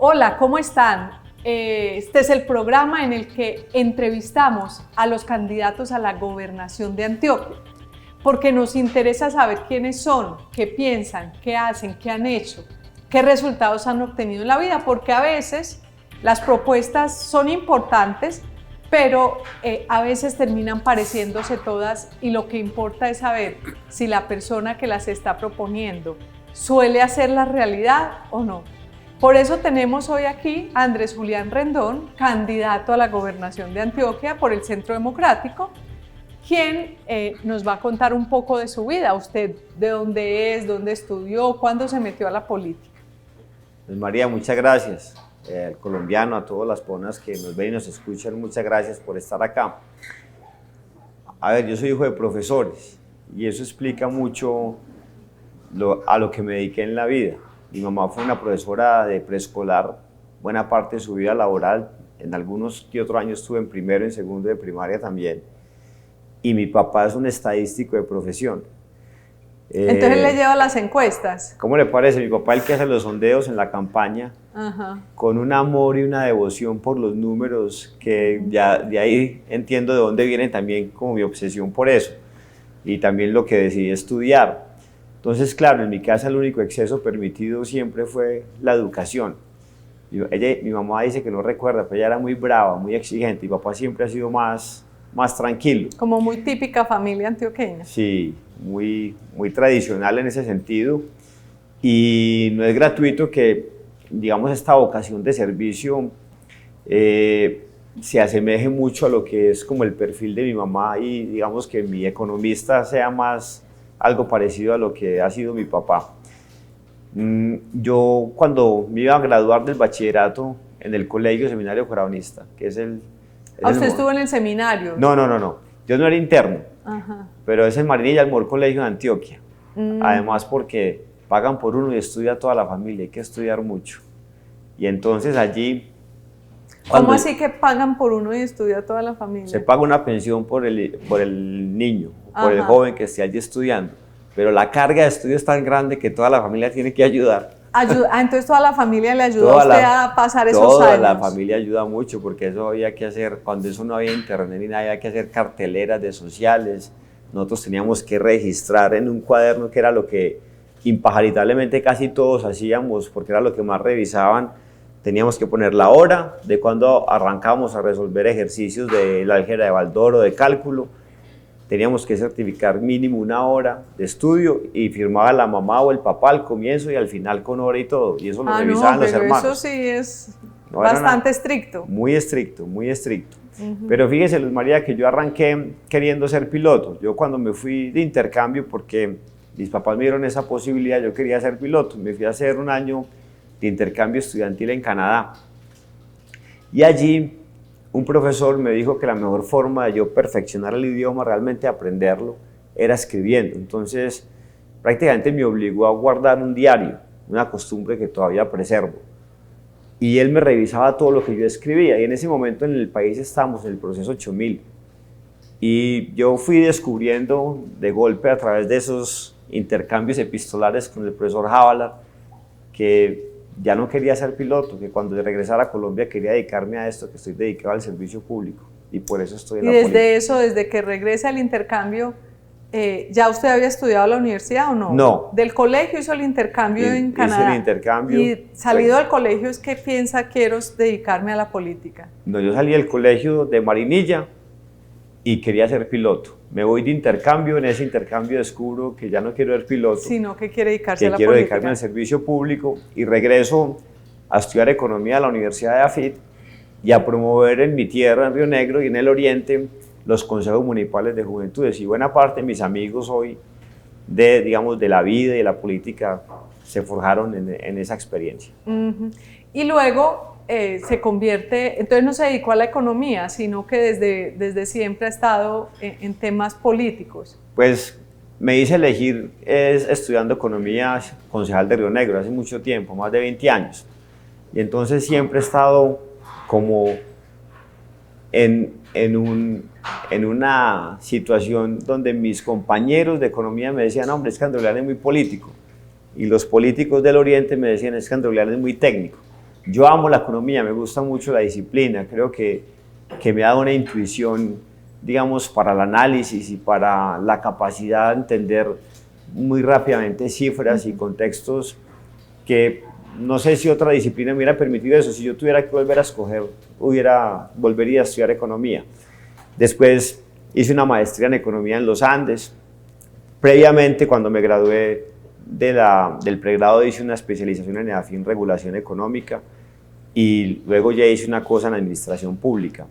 Hola, ¿cómo están? Este es el programa en el que entrevistamos a los candidatos a la gobernación de Antioquia, porque nos interesa saber quiénes son, qué piensan, qué hacen, qué han hecho, qué resultados han obtenido en la vida, porque a veces las propuestas son importantes, pero a veces terminan pareciéndose todas y lo que importa es saber si la persona que las está proponiendo suele hacerla realidad o no. Por eso tenemos hoy aquí a Andrés Julián Rendón, candidato a la gobernación de Antioquia por el Centro Democrático, quien nos va a contar un poco de su vida. ¿Usted de dónde es, dónde estudió, cuándo se metió a la política? Pues María, muchas gracias. Al colombiano, a todas las personas que nos ven y nos escuchan, muchas gracias por estar acá. A ver, yo soy hijo de profesores y eso explica mucho a lo que me dediqué en la vida. Mi mamá fue una profesora de preescolar, buena parte de su vida laboral. En algunos que otros años estuve en primero y en segundo de primaria también. Y mi papá es un estadístico de profesión. Entonces le lleva las encuestas. ¿Cómo le parece? Mi papá el que hace los sondeos en la campaña, con un amor y una devoción por los números, que ya de ahí entiendo de dónde viene también como mi obsesión por eso. Y también lo que decidí estudiar. Entonces, claro, en mi casa el único exceso permitido siempre fue la educación. Mi mamá dice que no recuerda, pero ella era muy brava, muy exigente, y papá siempre ha sido más tranquilo. Como muy típica familia antioqueña. Sí, muy tradicional en ese sentido. Y no es gratuito que, digamos, esta vocación de servicio se asemeje mucho a lo que es como el perfil de mi mamá, y digamos que mi economista sea más algo parecido a lo que ha sido mi papá. Yo cuando me iba a graduar del bachillerato en el colegio seminario coraonista, que es ¿Usted estuvo en el seminario? No, yo no era interno, pero es el Marinilla, el mejor colegio de Antioquia. Además porque pagan por uno y estudia toda la familia, hay que estudiar mucho. Y entonces allí... ¿Cómo así que pagan por uno y estudia toda la familia? Se paga una pensión por el niño, por el joven que esté allí estudiando, pero la carga de estudio es tan grande que toda la familia tiene que ayudar. Entonces toda la familia le ayudó a usted a pasar esos años. Toda la familia ayuda mucho, porque eso había que hacer, cuando eso no había internet ni nada, había que hacer carteleras de sociales. Nosotros teníamos que registrar en un cuaderno, que era lo que impajaritablemente casi todos hacíamos, porque era lo que más revisaban. Teníamos que poner la hora de cuando arrancábamos a resolver ejercicios del álgebra de Baldor o de cálculo. Teníamos que certificar mínimo una hora de estudio y firmaba la mamá o el papá al comienzo y al final con hora y todo. Y eso lo revisaban los hermanos. Eso sí es bastante estricto. Muy estricto, muy estricto. Pero fíjese, Luz María, que yo arranqué queriendo ser piloto. Yo cuando me fui de intercambio, porque mis papás me dieron esa posibilidad, yo quería ser piloto. Me fui a hacer un año de intercambio estudiantil en Canadá. Y allí un profesor me dijo que la mejor forma de yo perfeccionar el idioma, realmente aprenderlo, era escribiendo. Entonces, prácticamente me obligó a guardar un diario, una costumbre que todavía preservo. Y él me revisaba todo lo que yo escribía. Y en ese momento en el país estábamos en el proceso 8000. Y yo fui descubriendo de golpe a través de esos intercambios epistolares con el profesor Jábala que ya no quería ser piloto, que cuando regresara a Colombia quería dedicarme a esto, que estoy dedicado al servicio público, y por eso estoy en la política. ¿Y desde eso, desde que regresa al intercambio, ya usted había estudiado en la universidad o no? No. ¿Del colegio hizo el intercambio en Canadá? Hice el intercambio. ¿Y salido del colegio es que piensa, quiero dedicarme a la política? No, yo salí del colegio de Marinilla y quería ser piloto. Me voy de intercambio, en ese intercambio descubro que ya no quiero ser piloto, sino que quiere dedicarse a la política. Quiero dedicarme al política. servicio público, y regreso a estudiar economía a la Universidad de AFIT y a promover en mi tierra, en Río Negro y en el oriente, los consejos municipales de juventudes. Y buena parte de mis amigos hoy, digamos, de la vida y de la política, se forjaron en esa experiencia. Y luego se convierte, entonces no se dedicó a la economía, sino que desde siempre ha estado en temas políticos. Pues me hice elegir estudiando economía, concejal de Río Negro hace mucho tiempo, más de 20 años. Y entonces siempre he estado como en una situación donde mis compañeros de economía me decían, hombre, es que Andrés Julián es muy político. Y los políticos del oriente me decían, es que Andrés Julián es muy técnico. Yo amo la economía, me gusta mucho la disciplina, creo que me da una intuición, digamos, para el análisis y para la capacidad de entender muy rápidamente cifras y contextos que no sé si otra disciplina me hubiera permitido eso. Si yo tuviera que volver a escoger, volvería a estudiar economía. Después hice una maestría en economía en los Andes. Previamente, cuando me gradué del pregrado, hice una especialización en EAFIT, regulación económica, y luego ya hice una cosa en administración pública.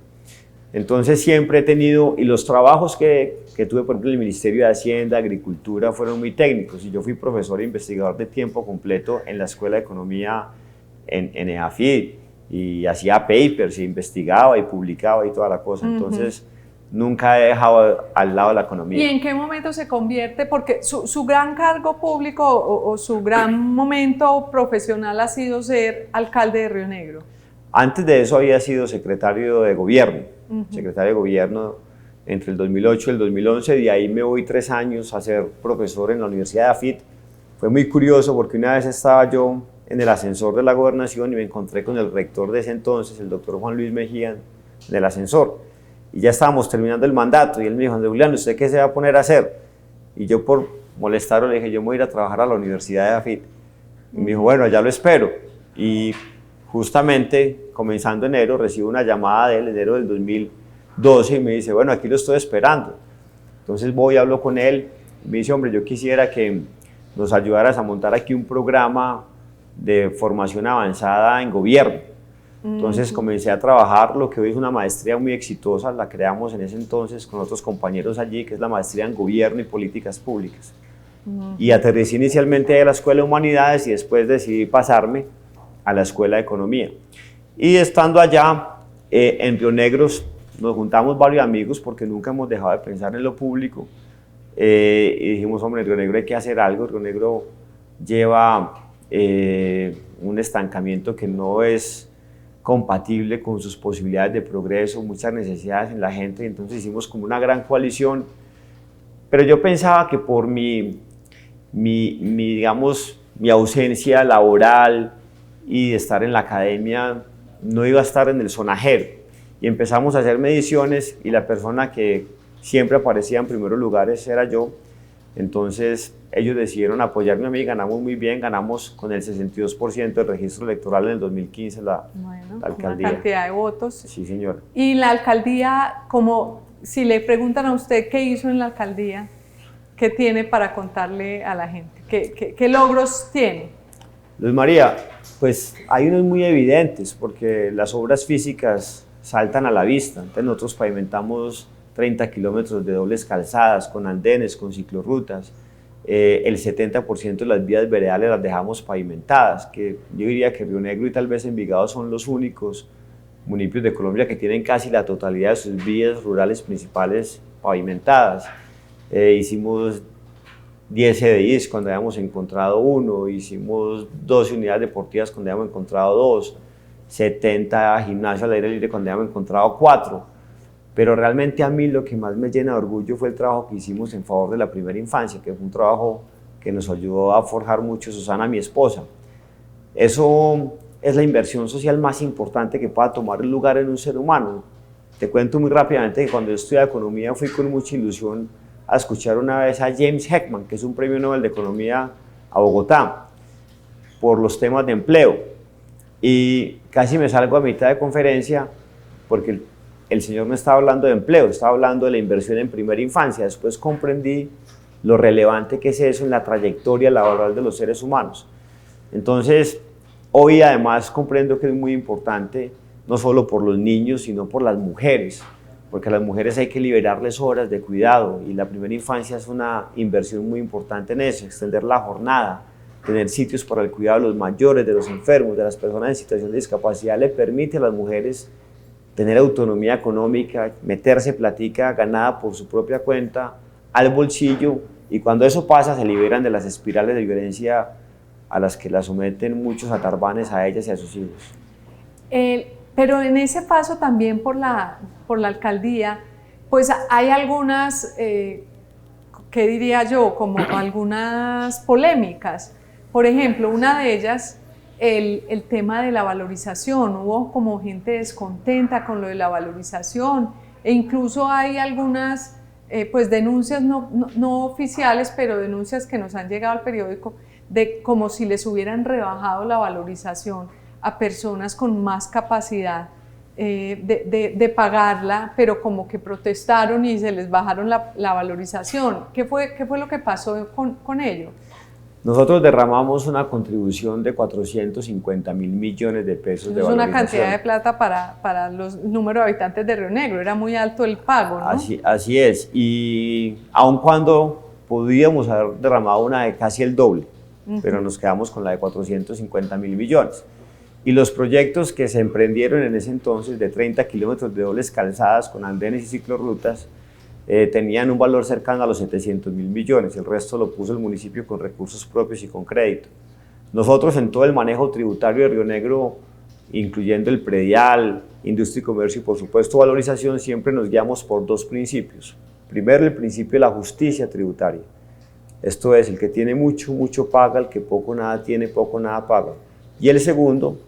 Entonces siempre he tenido, y los trabajos que tuve, por ejemplo, en el Ministerio de Hacienda, Agricultura, fueron muy técnicos, y yo fui profesor e investigador de tiempo completo en la Escuela de Economía en EAFIT, y hacía papers, y investigaba, y publicaba, y toda la cosa. Entonces, nunca he dejado al lado la economía. ¿Y en qué momento se convierte? Porque su gran cargo público o su gran momento profesional ha sido ser alcalde de Río Negro. Antes de eso había sido secretario de gobierno, secretario de gobierno entre el 2008 y el 2011, y ahí me voy 3 años a ser profesor en la Universidad de AFIT. Fue muy curioso porque una vez estaba yo en el ascensor de la gobernación y me encontré con el rector de ese entonces, el doctor Juan Luis Mejía, en el ascensor. Y ya estábamos terminando el mandato y él me dijo: Andrés Julián, ¿usted qué se va a poner a hacer? Y yo, por molestarlo, le dije: yo me voy a ir a trabajar a la Universidad de AFIT. Y me dijo: bueno, ya lo espero. Y justamente comenzando enero recibo una llamada de él, enero del 2012, y me dice: bueno, aquí lo estoy esperando. Entonces voy, hablo con él, y me dice: hombre, yo quisiera que nos ayudaras a montar aquí un programa de formación avanzada en gobierno. Entonces comencé a trabajar lo que hoy es una maestría muy exitosa, la creamos en ese entonces con otros compañeros allí, que es la maestría en gobierno y políticas públicas. Y aterricé inicialmente a la Escuela de Humanidades y después decidí pasarme a la Escuela de Economía. Y estando allá en Río Negros, nos juntamos varios amigos porque nunca hemos dejado de pensar en lo público, y dijimos: hombre, en Río Negro hay que hacer algo. Río Negro lleva un estancamiento que no es compatible con sus posibilidades de progreso, muchas necesidades en la gente, y entonces hicimos como una gran coalición. Pero yo pensaba que por digamos, mi ausencia laboral y de estar en la academia, no iba a estar en el sonajero, y empezamos a hacer mediciones y la persona que siempre aparecía en primeros lugares era yo. Entonces ellos decidieron apoyarme a mí, ganamos muy bien, ganamos con el 62% del registro electoral en el 2015 la alcaldía. Una cantidad de votos. Sí, señor. Y la alcaldía, como si le preguntan a usted qué hizo en la alcaldía, ¿qué tiene para contarle a la gente? ¿Qué logros tiene? Luz María, pues hay unos muy evidentes, porque las obras físicas saltan a la vista. Entonces nosotros pavimentamos 30 kilómetros de dobles calzadas, con andenes, con ciclorrutas. El 70% de las vías veredales las dejamos pavimentadas, que yo diría que Río Negro y tal vez Envigado son los únicos municipios de Colombia que tienen casi la totalidad de sus vías rurales principales pavimentadas. Hicimos 10 CDIs cuando habíamos encontrado 1, hicimos 12 unidades deportivas cuando habíamos encontrado 2, 70 gimnasios al aire libre cuando habíamos encontrado 4. Pero realmente a mí lo que más me llena de orgullo fue el trabajo que hicimos en favor de la primera infancia, que fue un trabajo que nos ayudó a forjar mucho Susana, mi esposa. Eso es la inversión social más importante que pueda tomar lugar en un ser humano. Te cuento muy rápidamente que cuando yo estudiaba economía fui con mucha ilusión a escuchar una vez a James Heckman, que es un premio Nobel de Economía, a Bogotá, por los temas de empleo. Y casi me salgo a mitad de conferencia porque el señor no estaba hablando de empleo, estaba hablando de la inversión en primera infancia. Después comprendí lo relevante que es eso en la trayectoria laboral de los seres humanos. Entonces, hoy además comprendo que es muy importante, no solo por los niños, sino por las mujeres, porque a las mujeres hay que liberarles horas de cuidado, y la primera infancia es una inversión muy importante en eso, extender la jornada, tener sitios para el cuidado de los mayores, de los enfermos, de las personas en situación de discapacidad, le permite a las mujeres tener autonomía económica, meterse plática ganada por su propia cuenta al bolsillo, y cuando eso pasa se liberan de las espirales de violencia a las que las someten muchos atarbanes a ellas y a sus hijos. Pero en ese paso también por la alcaldía, pues hay algunas, ¿qué diría yo? Como algunas polémicas. Por ejemplo, una de ellas el tema de la valorización. Hubo como gente descontenta con lo de la valorización e incluso hay algunas pues denuncias no oficiales, pero denuncias que nos han llegado al periódico de como si les hubieran rebajado la valorización a personas con más capacidad de pagarla, pero como que protestaron y se les bajaron la valorización. ¿Qué fue lo que pasó con ello? Nosotros derramamos una contribución de 450.000 millones de pesos de valorización. Es una cantidad de plata para los números de habitantes de Río Negro, era muy alto el pago, ¿no? Así es, y aun cuando podíamos haber derramado una de casi el doble, pero nos quedamos con la de 450.000 millones. Y los proyectos que se emprendieron en ese entonces de 30 kilómetros de dobles calzadas con andenes y ciclorrutas tenían un valor cercano a los 700.000 millones, el resto lo puso el municipio con recursos propios y con crédito. Nosotros en todo el manejo tributario de Río Negro, incluyendo el predial, industria y comercio y por supuesto valorización, siempre nos guiamos por dos principios. Primero, el principio de la justicia tributaria. Esto es, el que tiene mucho, mucho paga, el que poco nada tiene, poco nada paga. Y el segundo,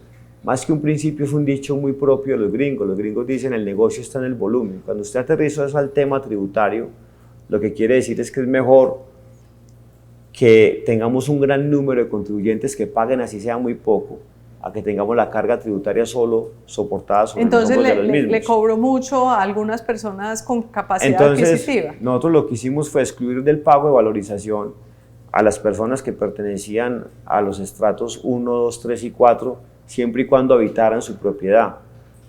más que un principio, es un dicho muy propio de los gringos. Los gringos dicen el negocio está en el volumen. Cuando usted aterriza eso al tema tributario, lo que quiere decir es que es mejor que tengamos un gran número de contribuyentes que paguen así sea muy poco, a que tengamos la carga tributaria solo soportada sobre los hombros de los mismos. Le cobró mucho a algunas personas con capacidad adquisitiva. Nosotros lo que hicimos fue excluir del pago de valorización a las personas que pertenecían a los estratos 1, 2, 3 y 4, siempre y cuando habitaran su propiedad.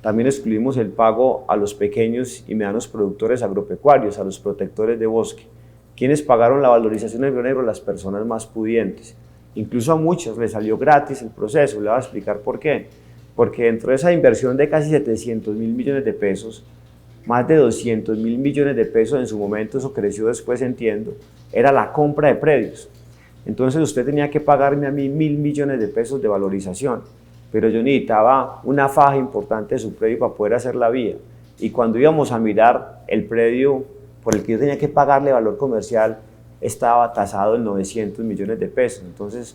También excluimos el pago a los pequeños y medianos productores agropecuarios, a los protectores de bosque. ¿Quiénes pagaron la valorización en Río Negro? Las personas más pudientes. Incluso a muchos les salió gratis el proceso, le voy a explicar por qué. Porque dentro de esa inversión de casi 700.000 millones de pesos, más de 200.000 millones de pesos en su momento, eso creció después, entiendo, era la compra de predios. Entonces usted tenía que pagarme a mí 1.000 millones de pesos de valorización, pero yo necesitaba una faja importante de su predio para poder hacer la vía. Y cuando íbamos a mirar el predio por el que yo tenía que pagarle valor comercial, estaba tasado en 900 millones de pesos. Entonces,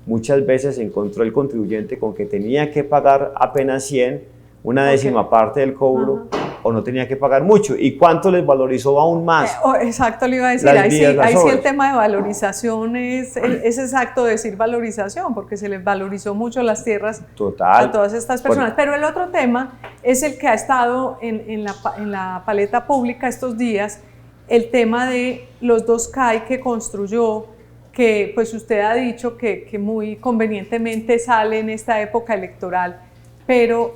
muchas veces se encontró el contribuyente con que tenía que pagar apenas 100, una décima parte del cobro, o no tenía que pagar mucho. ¿Y cuánto les valorizó aún más? Exacto, le iba a decir, ahí sí el tema de valorización es exacto decir valorización, porque se les valorizó mucho las tierras a todas estas personas. Pero el otro tema es el que ha estado en la paleta pública estos días, el tema de los 2 CAI que construyó, que pues usted ha dicho que muy convenientemente sale en esta época electoral, pero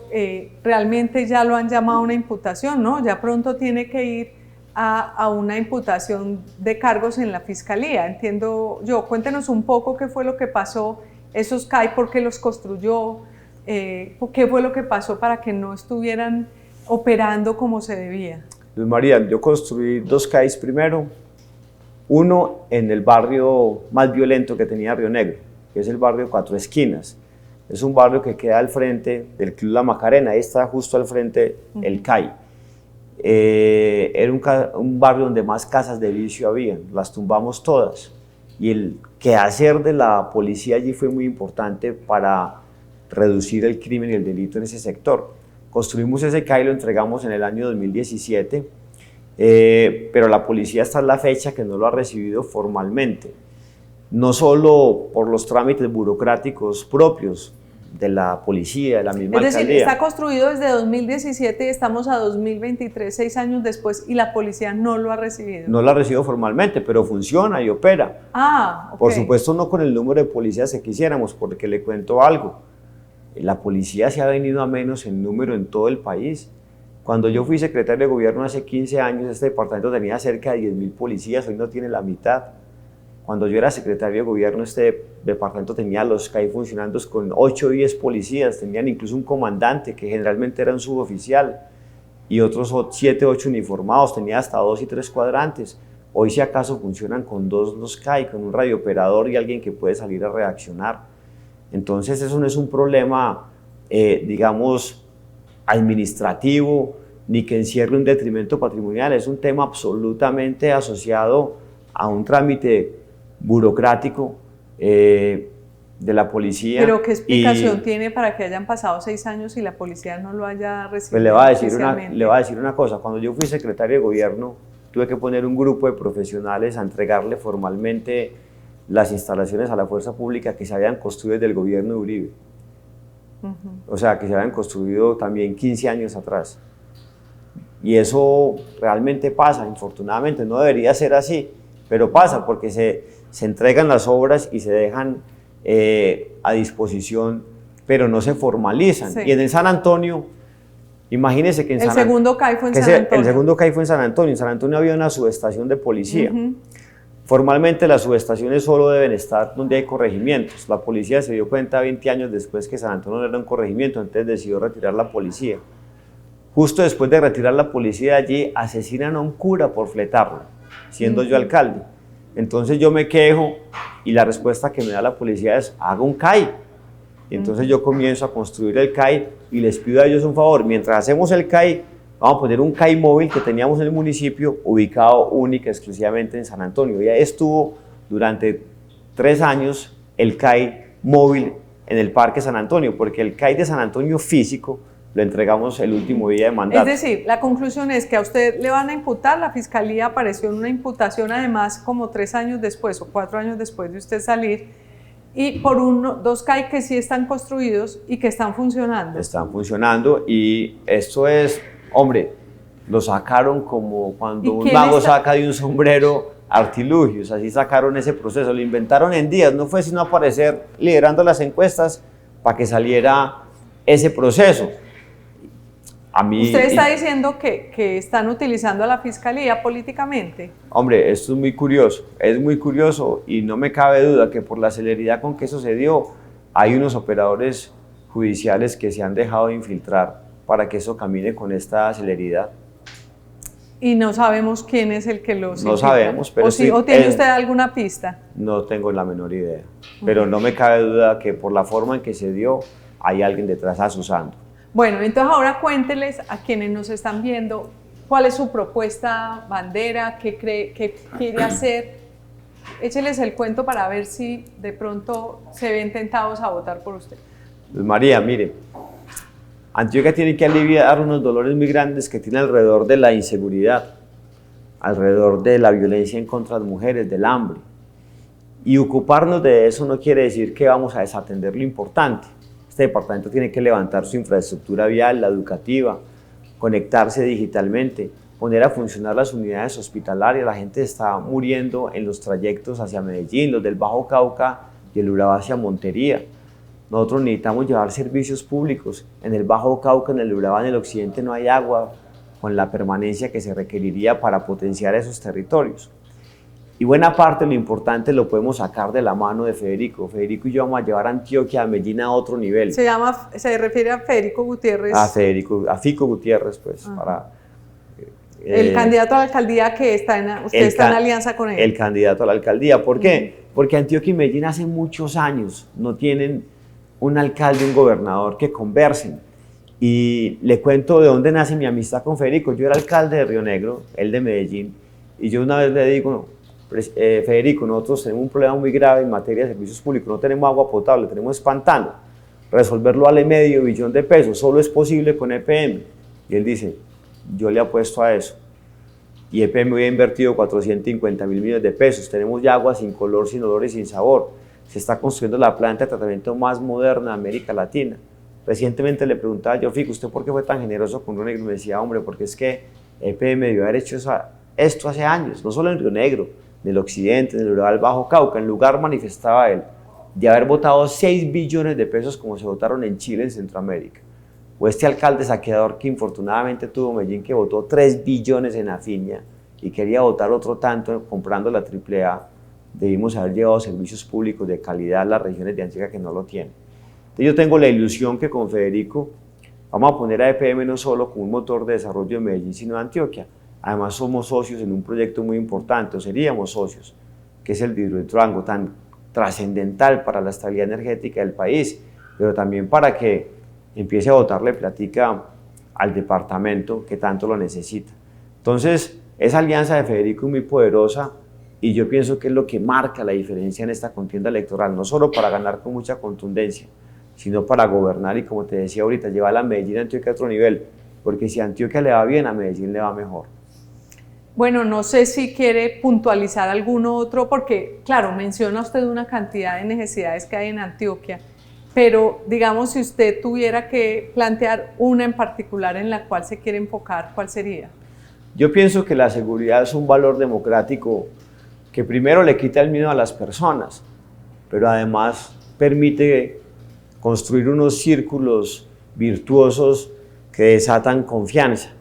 realmente ya lo han llamado a una imputación, ¿no? Ya pronto tiene que ir a una imputación de cargos en la fiscalía, entiendo yo. Cuéntenos un poco qué fue lo que pasó, esos CAI, por qué los construyó, qué fue lo que pasó para que no estuvieran operando como se debía. Luz María, yo construí 2 CAIs primero, uno en el barrio más violento que tenía Río Negro, que es el barrio Cuatro Esquinas. Es un barrio que queda al frente del Club La Macarena, ahí está justo al frente el CAI. Era un barrio donde más casas de vicio había, las tumbamos todas. Y el quehacer de la policía allí fue muy importante para reducir el crimen y el delito en ese sector. Construimos ese CAI y lo entregamos en el año 2017, pero la policía hasta la fecha que no lo ha recibido formalmente. No solo por los trámites burocráticos propios de la policía, de la misma alcaldía. Es decir, está construido desde 2017 y estamos a 2023, 6 años después, y la policía no lo ha recibido. No lo ha recibido formalmente, pero funciona y opera. Okay. Por supuesto no con el número de policías que quisiéramos, porque le cuento algo. La policía se ha venido a menos en número en todo el país. Cuando yo fui secretario de gobierno hace 15 años, este departamento tenía cerca de 10.000 policías, hoy no tiene la mitad. Cuando yo era secretario de gobierno, este departamento tenía los CAI funcionando con 8 o 10 policías, tenían incluso un comandante que generalmente era un suboficial y otros 7 o 8 uniformados, tenía hasta 2 y 3 cuadrantes. Hoy si acaso funcionan con 2 los CAI, con un radiooperador y alguien que puede salir a reaccionar. Entonces eso no es un problema, digamos, administrativo, ni que encierre un detrimento patrimonial, es un tema absolutamente asociado a un trámite burocrático de de la policía. ¿Pero qué explicación tiene para que hayan pasado 6 años y la policía no lo haya recibido? Pues le voy a decir una cosa. Cuando yo fui secretario de gobierno, tuve que poner un grupo de profesionales a entregarle formalmente las instalaciones a la fuerza pública que se habían construido desde el gobierno de Uribe. O sea, que se habían construido también 15 años atrás. Y eso realmente pasa, infortunadamente, no debería ser así, pero pasa porque se entregan las obras y se dejan a disposición, pero no se formalizan. Sí. Y en el San Antonio, imagínense que en el segundo CAI fue en San Antonio. El segundo CAI fue en San Antonio. En San Antonio había una subestación de policía. Formalmente las subestaciones solo deben estar donde hay corregimientos. La policía se dio cuenta 20 años después que San Antonio no era un corregimiento, entonces decidió retirar la policía. Justo después de retirar la policía de allí, asesinan a un cura por fletarlo, siendo yo alcalde. Entonces yo me quejo y la respuesta que me da la policía es: haga un CAI. Y entonces yo comienzo a construir el CAI y les pido a ellos un favor: mientras hacemos el CAI, vamos a poner un CAI móvil que teníamos en el municipio, ubicado única exclusivamente en San Antonio. Y ahí estuvo durante 3 años el CAI móvil en el Parque San Antonio, porque el CAI de San Antonio físico lo entregamos el último día de mandato. Es decir, la conclusión es que a usted le van a imputar, la Fiscalía apareció en una imputación además como 3 años después o 4 años después de usted salir, y por 2 CAI que sí están construidos y que están funcionando. Están funcionando y esto es, hombre, lo sacaron como cuando un mago saca de un sombrero artilugios, así sacaron ese proceso, lo inventaron en días, no fue sino aparecer liderando las encuestas para que saliera ese proceso. ¿Usted está diciendo que están utilizando a la Fiscalía políticamente? Hombre, esto es muy curioso y no me cabe duda que por la celeridad con que eso se dio, hay unos operadores judiciales que se han dejado de infiltrar para que eso camine con esta celeridad. Y no sabemos quién es el que los No sabemos, pero ¿O tiene usted alguna pista? No tengo la menor idea, pero no me cabe duda que por la forma en que se dio, hay alguien detrás asusando. Bueno, entonces ahora cuénteles a quienes nos están viendo cuál es su propuesta bandera, qué quiere hacer. Écheles el cuento para ver si de pronto se ven tentados a votar por usted. Pues María, mire, Antioquia tiene que aliviar unos dolores muy grandes que tiene alrededor de la inseguridad, alrededor de la violencia en contra de las mujeres, del hambre. Y ocuparnos de eso no quiere decir que vamos a desatender lo importante. Este departamento tiene que levantar su infraestructura vial, la educativa, conectarse digitalmente, poner a funcionar las unidades hospitalarias. La gente está muriendo en los trayectos hacia Medellín, los del Bajo Cauca y el Urabá hacia Montería. Nosotros necesitamos llevar servicios públicos. En el Bajo Cauca, en el Urabá, en el occidente no hay agua con la permanencia que se requeriría para potenciar esos territorios. Y buena parte de lo importante lo podemos sacar de la mano de Federico. Federico y yo vamos a llevar a Antioquia, a Medellín a otro nivel. ¿Se refiere a Federico Gutiérrez? A Fico Gutiérrez, pues, el candidato a la alcaldía que usted está en alianza con él. El candidato a la alcaldía. ¿Por qué? Porque Antioquia y Medellín hace muchos años no tienen un alcalde, un gobernador que conversen. Y le cuento de dónde nace mi amistad con Federico. Yo era alcalde de Río Negro, él de Medellín, y yo una vez le digo: Federico, nosotros tenemos un problema muy grave en materia de servicios públicos, no tenemos agua potable, tenemos pantano, resolverlo vale $500 millón de pesos, solo es posible con EPM. Y él dice: yo le apuesto a eso. Y EPM hoy ha invertido 450.000 millones de pesos, tenemos ya agua sin color, sin olor y sin sabor, se está construyendo la planta de tratamiento más moderna de América Latina. Recientemente le preguntaba yo: Fico, ¿usted por qué fue tan generoso con Río Negro? Y me decía: hombre, porque es que EPM debió haber hecho esto hace años, no solo en Río Negro, en el occidente, en el Urabá, Bajo Cauca. En lugar, manifestaba él, de haber votado 6 billones de pesos como se votaron en Chile, en Centroamérica. O este alcalde saqueador que infortunadamente tuvo Medellín, que votó 3 billones en Afiña y quería votar otro tanto comprando la AAA. Debimos haber llevado servicios públicos de calidad a las regiones de Antioquia que no lo tienen. Entonces yo tengo la ilusión que con Federico vamos a poner a EPM no solo como un motor de desarrollo de Medellín, sino de Antioquia. Además somos socios en un proyecto muy importante, o seríamos socios, que es el de Hidroituango, tan trascendental para la estabilidad energética del país, pero también para que empiece a botarle plática al departamento que tanto lo necesita. Entonces, esa alianza de Federico es muy poderosa y yo pienso que es lo que marca la diferencia en esta contienda electoral, no solo para ganar con mucha contundencia, sino para gobernar y, como te decía ahorita, llevar a Medellín, Antioquia a otro nivel, porque si a Antioquia le va bien, a Medellín le va mejor. Bueno, no sé si quiere puntualizar alguno otro, porque claro, menciona usted una cantidad de necesidades que hay en Antioquia, pero digamos, si usted tuviera que plantear una en particular en la cual se quiere enfocar, ¿cuál sería? Yo pienso que la seguridad es un valor democrático que primero le quita el miedo a las personas, pero además permite construir unos círculos virtuosos que desatan confianza.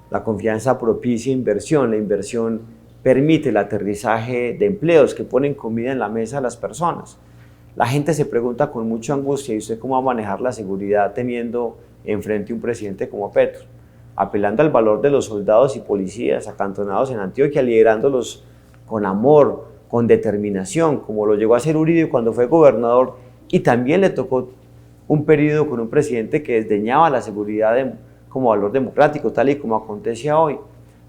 La confianza propicia inversión, la inversión permite el aterrizaje de empleos que ponen comida en la mesa de las personas. La gente se pregunta con mucha angustia, ¿y usted cómo va a manejar la seguridad teniendo enfrente un presidente como Petro? Apelando al valor de los soldados y policías acantonados en Antioquia, liderándolos con amor, con determinación, como lo llegó a hacer Uribe cuando fue gobernador, y también le tocó un periodo con un presidente que desdeñaba la seguridad como valor democrático, tal y como acontece hoy.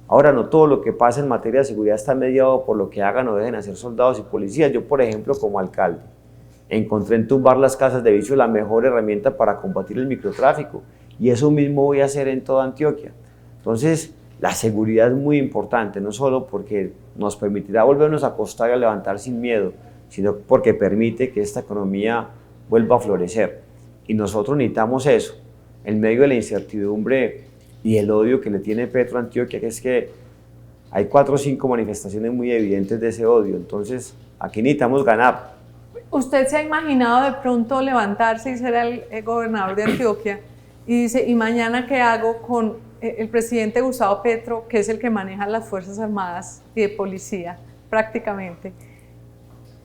Ahora, no todo lo que pasa en materia de seguridad está mediado por lo que hagan o dejen hacer soldados y policías. Yo, por ejemplo, como alcalde, encontré en tumbar las casas de vicio la mejor herramienta para combatir el microtráfico, y eso mismo voy a hacer en toda Antioquia. Entonces, la seguridad es muy importante, no solo porque nos permitirá volvernos a acostar y a levantar sin miedo, sino porque permite que esta economía vuelva a florecer. Y nosotros necesitamos eso, en medio de la incertidumbre y el odio que le tiene Petro a Antioquia, que es que hay 4 o 5 manifestaciones muy evidentes de ese odio. Entonces, aquí necesitamos ganar. ¿Usted se ha imaginado de pronto levantarse y ser el gobernador de Antioquia y dice, ¿y mañana qué hago con el presidente Gustavo Petro, que es el que maneja las Fuerzas Armadas y de policía prácticamente?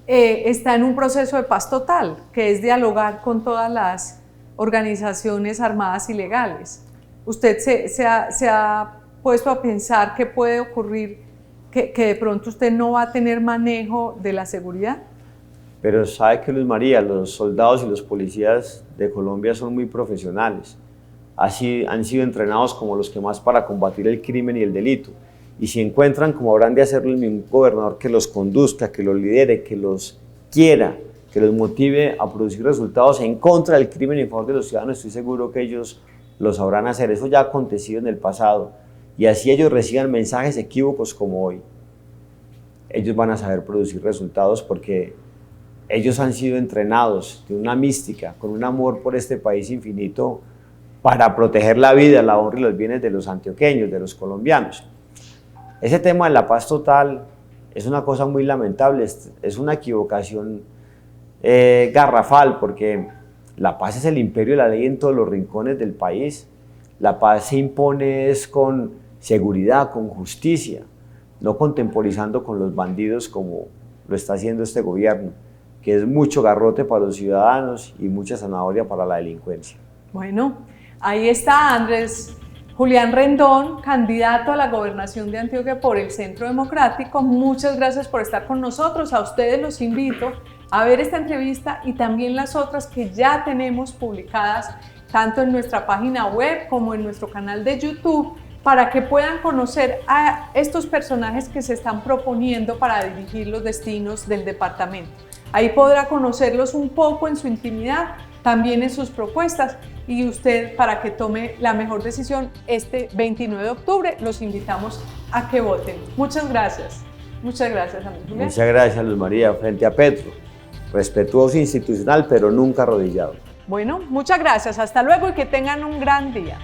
Está en un proceso de paz total, que es dialogar con todas las organizaciones armadas y legales. ¿Usted se ha puesto a pensar qué puede ocurrir, que de pronto usted no va a tener manejo de la seguridad? Pero sabe que, Luz María, los soldados y los policías de Colombia son muy profesionales. Así han sido entrenados como los que más para combatir el crimen y el delito. Y si encuentran, como habrán de hacerlo, el mismo gobernador que los conduzca, que los lidere, que los quiera, que los motive a producir resultados en contra del crimen y en favor de los ciudadanos, estoy seguro que ellos lo sabrán hacer. Eso ya ha acontecido en el pasado. Y así ellos reciban mensajes equívocos como hoy, ellos van a saber producir resultados porque ellos han sido entrenados de una mística, con un amor por este país infinito, para proteger la vida, la honra y los bienes de los antioqueños, de los colombianos. Ese tema de la paz total es una cosa muy lamentable, es una equivocación garrafal, porque la paz es el imperio de la ley en todos los rincones del país. La paz se impone es con seguridad, con justicia, no contemporizando con los bandidos como lo está haciendo este gobierno, que es mucho garrote para los ciudadanos y mucha zanahoria para la delincuencia. Bueno, ahí está Andrés Julián Rendón, candidato a la gobernación de Antioquia por el Centro Democrático. Muchas gracias por estar con nosotros. A ustedes los invito a ver esta entrevista y también las otras que ya tenemos publicadas tanto en nuestra página web como en nuestro canal de YouTube, para que puedan conocer a estos personajes que se están proponiendo para dirigir los destinos del departamento. Ahí podrá conocerlos un poco en su intimidad, también en sus propuestas, y usted, para que tome la mejor decisión este 29 de octubre, los invitamos a que voten. Muchas gracias. Muchas gracias, Andrés Julián. Muchas gracias, Luz María. Frente a Petro, respetuoso e institucional, pero nunca arrodillado. Bueno, muchas gracias. Hasta luego y que tengan un gran día.